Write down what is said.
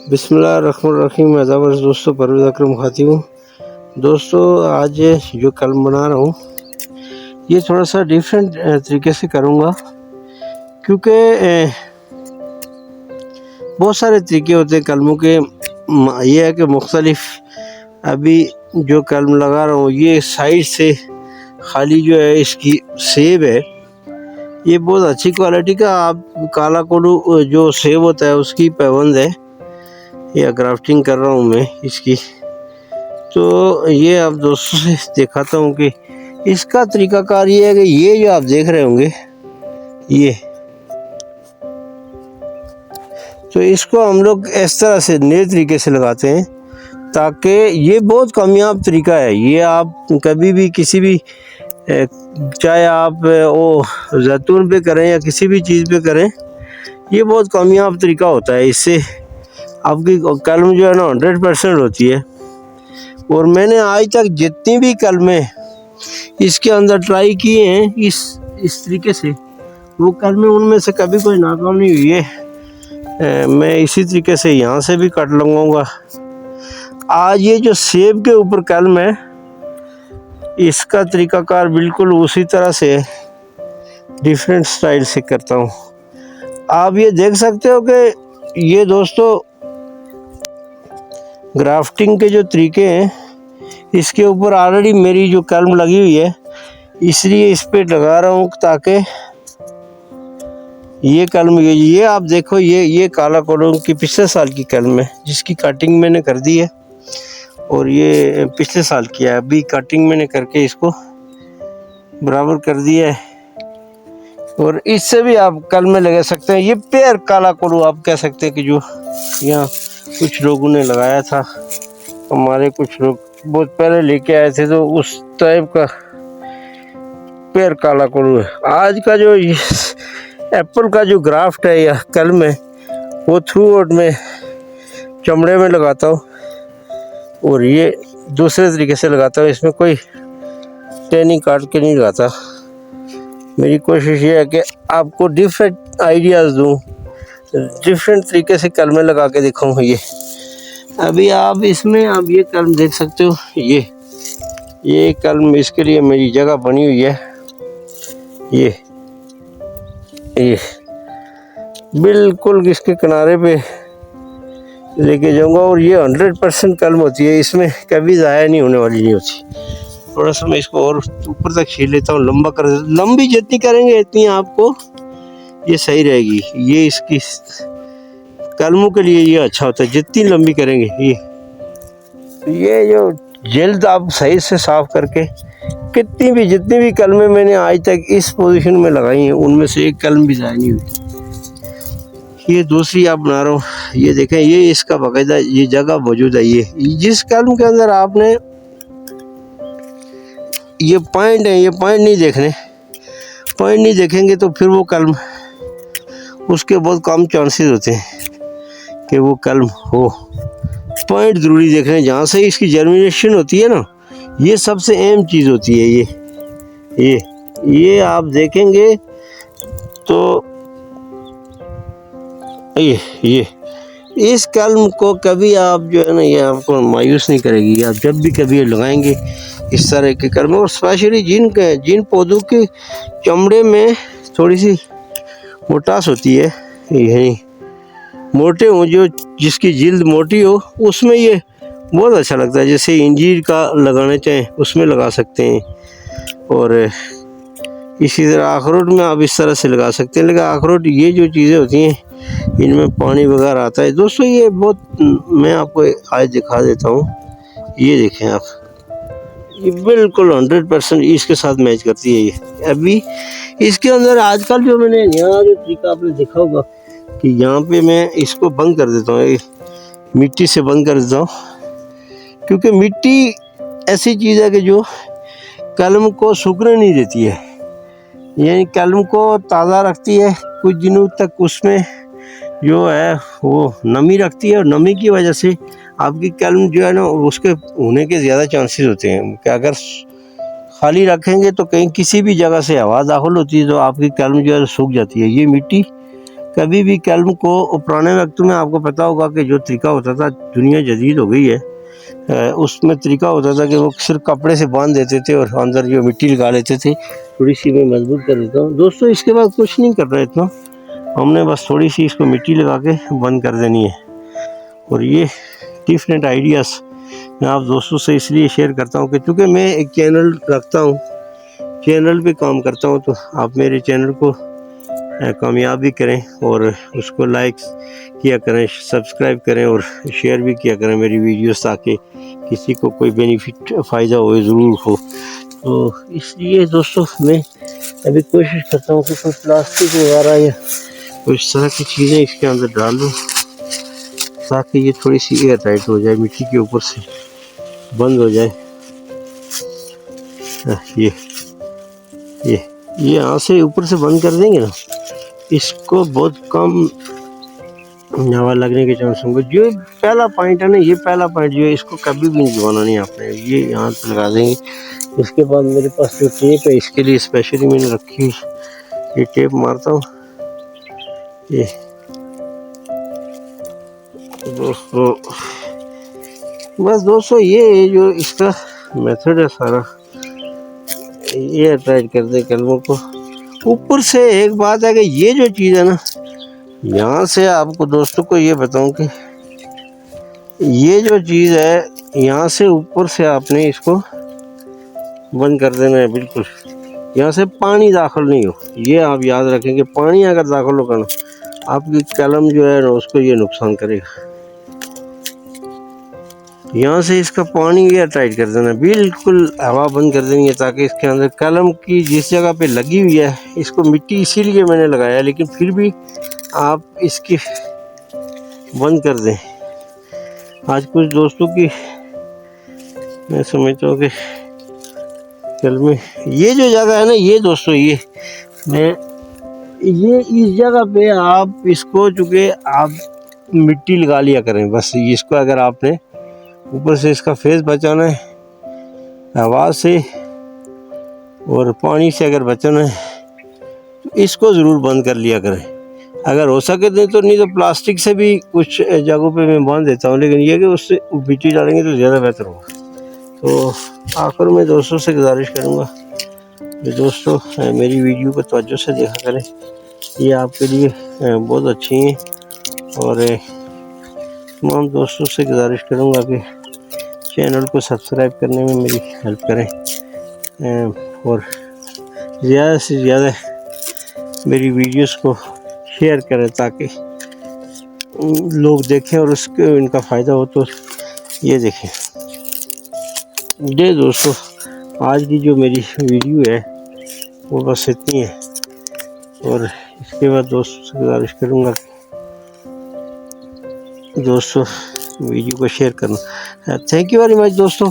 बिस्मिल्लाहिर्रहमानिर्रहीम। अज़ावर्स दोस्तों, परवेज़ अकरम खाती हूँ। दोस्तों, आज जो कलम बना रहा हूँ ये थोड़ा सा डिफरेंट तरीके से करूँगा, क्योंकि बहुत सारे तरीके होते हैं कलमों के। ये है कि मुख्तलिफ अभी जो कलम लगा रहा हूँ ये साइड से खाली जो है इसकी सेब है, ये बहुत अच्छी क्वालिटी का। आप काला कोल्हू जो सेब होता है उसकी पैबंद है, या ग्राफ्टिंग कर रहा हूँ मैं इसकी। तो ये आप दोस्तों से दिखाता हूँ कि इसका तरीकाकार ये है कि ये जो आप देख रहे होंगे ये, तो इसको हम लोग इस तरह से नए तरीके से लगाते हैं, ताकि ये बहुत कामयाब तरीका है। ये आप कभी भी किसी भी चाहे आप वो जैतून पे करें या किसी भी चीज़ पे करें, ये बहुत कामयाब तरीका होता है। इससे आपकी कलम जो है ना 100% होती है। और मैंने आज तक जितनी भी कलमें इसके अंदर ट्राई किए हैं इस तरीके से, वो कलमें उनमें से कभी कोई नाकाम नहीं हुई है। मैं इसी तरीके से यहाँ से भी कट लगाऊंगा। आज ये जो सेब के ऊपर कलम है, इसका तरीकाकार बिल्कुल उसी तरह से डिफरेंट स्टाइल से करता हूँ। आप ये देख सकते हो कि ये दोस्तों ग्राफ्टिंग के जो तरीके हैं, इसके ऊपर ऑलरेडी मेरी जो कलम लगी हुई है, इसलिए इस पे लगा रहा हूँ ताकि ये कलम ये आप देखो, ये काला कोल्हू की पिछले साल की कलम है, जिसकी कटिंग मैंने कर दी है। और ये पिछले साल की है, अभी कटिंग मैंने करके इसको बराबर कर दिया है। और इससे भी आप कलमें लगा सकते हैं। ये पेयर काला कोल्हू आप कह सकते हैं कि जो यहाँ कुछ लोगों ने लगाया था, हमारे कुछ लोग बहुत पहले लेके आए थे, तो उस टाइप का पेयर काला कोल्हू है। आज का जो एप्पल का जो ग्राफ्ट है या कलम है, वो थ्रू आउट में चमड़े में लगाता हूँ, और ये दूसरे तरीके से लगाता हूँ। इसमें कोई टहनी काट के नहीं लगाता। मेरी कोशिश ये है कि आपको डिफरेंट आइडियाज़ दूँ, डिफरेंट तरीके से कलमें लगा के दिखाऊँ। ये अभी आप इसमें आप ये कलम देख सकते हो, ये कलम इसके लिए मेरी जगह बनी हुई है। ये बिल्कुल इसके किनारे पे लेके जाऊंगा, और ये 100% कलम होती है, इसमें कभी ज़ाया नहीं होने वाली नहीं होती। थोड़ा सा मैं इसको और ऊपर तक खींच लेता हूँ, लंबा कर देता हूँ। लंबी जितनी करेंगे इतनी आपको ये सही रहेगी। ये इसकी कलमों के लिए ये अच्छा होता है, जितनी लंबी करेंगे। ये जो जल्द आप सही से साफ करके जितनी भी कलमें मैंने आज तक इस पोजीशन में लगाई हैं, उनमें से एक कलम भी ज़ाया नहीं हुई। ये दूसरी आप बना रहा हूँ, ये देखें, ये इसका बाकायदा ये जगह मौजूद है। ये जिस कलम के अंदर आपने ये पॉइंट है, ये पॉइंट नहीं देखने, पॉइंट नहीं देखेंगे तो फिर वो कलम, उसके बहुत कम चांसेस होते हैं कि वो कलम हो। पॉइंट ज़रूरी देखने, जहाँ से इसकी जर्मिनेशन होती है ना, ये सबसे अहम चीज़ होती है। ये आप देखेंगे तो ये इस कलम को कभी आप जो है ना, ये आपको मायूस नहीं करेगी। आप जब भी कभी लगाएंगे इस तरह के कलम, और स्पेशली जिन पौधों के चमड़े में थोड़ी सी मोटास होती है, यही मोटे हो, जो जिसकी जिल्द मोटी हो, उसमें ये बहुत अच्छा लगता है। जैसे इंजीर का लगाना चाहें उसमें लगा सकते हैं, और इसी तरह अखरोट में आप इस तरह से लगा सकते हैं। लेकिन अखरोट ये जो चीज़ें होती हैं, इनमें पानी वगैरह आता है। दोस्तों, ये बहुत, मैं आपको आज दिखा देता हूँ। ये देखें आप, ये बिल्कुल 100% इसके साथ मैच करती है। ये अभी इसके अंदर आजकल जो मैंने यहाँ जो तरीका आपने देखा होगा कि यहाँ पे मैं इसको बंद कर देता हूँ, मिट्टी से बंद कर देता हूँ, क्योंकि मिट्टी ऐसी चीज़ है कि जो कलम को सूखने नहीं देती है, यानी कलम को ताज़ा रखती है। कुछ दिनों तक उसमें जो है वो नमी रखती है, और नमी की वजह से आपकी कलम जो है ना, उसके होने के ज़्यादा चांसेस होते हैं कि अगर खाली रखेंगे तो कहीं किसी भी जगह से हवा दाखिल होती है तो आपकी कलम जो है सूख जाती है। ये मिट्टी कभी भी कलम को, पुराने वक्त में आपको पता होगा कि जो तरीका होता था, दुनिया जदीद हो गई है, उसमें तरीका होता था कि वो सिर्फ कपड़े से बांध देते थे और अंदर जो मिट्टी लगा लेते थे। थोड़ी सी मैं मजबूत कर देता हूँ दोस्तों। इसके बाद कुछ नहीं करना इतना, हमने बस थोड़ी सी इसको मिट्टी लगा के बंद कर देनी है। और ये डिफरेंट आइडियाज़ मैं आप दोस्तों से इसलिए शेयर करता हूँ कि चूँकि मैं एक चैनल रखता हूँ, चैनल पे काम करता हूँ, तो आप मेरे चैनल को कामयाब भी करें और उसको लाइक किया करें, सब्सक्राइब करें और शेयर भी किया करें मेरी वीडियोस, ताकि किसी को कोई बेनिफिट फ़ायदा हो ज़रूर हो। तो इसलिए दोस्तों मैं अभी कोशिश करता हूँ कि कोई प्लास्टिक वगैरह या कोई इस तरह की चीज़ें इसके अंदर डाल दूँ, ताकि ये थोड़ी सी एयर टाइट हो जाए, मिट्टी के ऊपर से बंद हो जाए। ये यहाँ से ऊपर से बंद कर देंगे ना, इसको बहुत कम हवा लगने के चांस होंगे। जो पहला पॉइंट है ना, ये पहला पॉइंट जो है, इसको कभी भी नहीं दबाना नहीं आपने, ये यहाँ पे लगा देंगे। इसके बाद मेरे पास जो टेप है, इसके लिए स्पेशली मैंने रखी, ये टेप मारता हूँ। ये दोस्तों, बस दोस्तों ये जो इसका मेथड है सारा, ये अटैच कर दे कलमों को ऊपर से। एक बात है कि ये जो चीज़ है ना, यहाँ से आपको दोस्तों को ये बताऊं कि ये जो चीज़ है, यहाँ से ऊपर से आपने इसको बंद कर देना है बिल्कुल, यहाँ से पानी दाखिल नहीं हो। ये आप याद रखें कि पानी अगर दाखिल होगा ना, आपकी कलम जो है ना उसको ये नुकसान करेगा। यहाँ से इसका पानी ये टाइट कर देना, बिल्कुल हवा बंद कर देनी है, ताकि इसके अंदर कलम की जिस जगह पे लगी हुई है, इसको मिट्टी इसीलिए मैंने लगाया, लेकिन फिर भी आप इसकी बंद कर दें। आज कुछ दोस्तों की मैं समझता हूँ कि कलमें, ये जो जगह है ना, ये दोस्तों ये इस जगह पे आप इसको, चूँकि आप मिट्टी लगा लिया करें बस। इसको अगर आपने ऊपर से इसका फेस बचाना है हवा से और पानी से, अगर बचाना है तो इसको ज़रूर बंद कर लिया करें। अगर हो सके तो नहीं तो प्लास्टिक से भी कुछ जगहों पे मैं बांध देता हूँ, लेकिन ये कि उससे मिट्टी डालेंगे तो ज़्यादा बेहतर होगा। तो आखिर में दोस्तों से गुजारिश करूँगा कि दोस्तों मेरी वीडियो को तवज्जो से देखा करें, ये आपके लिए बहुत अच्छी हैं। और तमाम दोस्तों से गुजारिश करूँगा कि चैनल को सब्सक्राइब करने में मेरी हेल्प करें और ज़्यादा से ज़्यादा मेरी वीडियोस को शेयर करें, ताकि लोग देखें और उसके इनका फ़ायदा हो तो ये देखें। ये दोस्तों आज की जो मेरी वीडियो है वो बस इतनी है, और इसके बाद दोस्तों से गुजारिश करूँगा दोस्तों वीडियो को शेयर करना। थैंक यू वेरी मच दोस्तों।